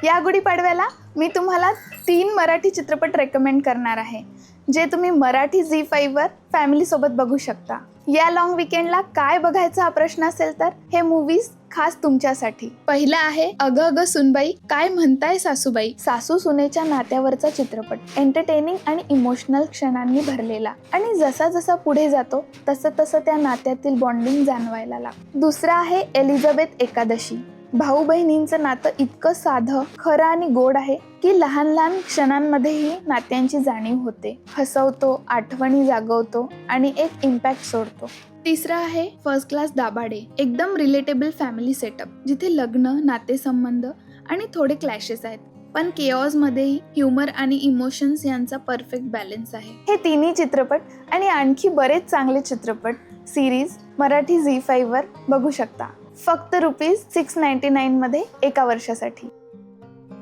या गुढीपाडव्याला मी तुम्हाला 3 मराठी चित्रपट रेकमेंड करणार आहे, जे तुम्ही मराठी झी5 वर फॅमिली सोबत बघू शकता. या लॉंग वीकेंडला काय बघायचा हा प्रश्न असेल तर हे मूवीज खास तुमच्यासाठी. पहिला आहे अगं अगं सुनबाई काय म्हणताय सासूबाई. सासू सुनेच्या नात्यावरचा चित्रपट, एंटरटेनिंग आणि इमोशनल क्षणांनी भरलेला, आणि जसा जसा पुढे जातो तसं तसं त्या नात्यातील बॉन्डिंग जाणवायला लागतं. दुसरा आहे एलिझाबेथ एकादशी. भाऊ बहिणींचं नातं इतकं साधं, खरं आणि गोड आहे की लहान लहान क्षणांमध्येही नात्यांची जाणीव होते, हसवतो, आठवणी जागवतो आणि एक इम्पॅक्ट सोडतो. तिसरा आहे फर्स्ट क्लास दाभाडे. एकदम रिलेटेबल फॅमिली सेटअप, जिथे लग्न, नातेसंबंध आणि थोडे क्लॅशेस आहेत, पण केऑस मध्येही ह्युमर आणि इमोशन्स यांचा परफेक्ट बॅलन्स आहे. हे तिन्ही चित्रपट आणि आणखी बरेच चांगले चित्रपट सिरीज मराठी झी5 वर बघू शकता, फक्त ₹699 मध्ये एका वर्षासाठी.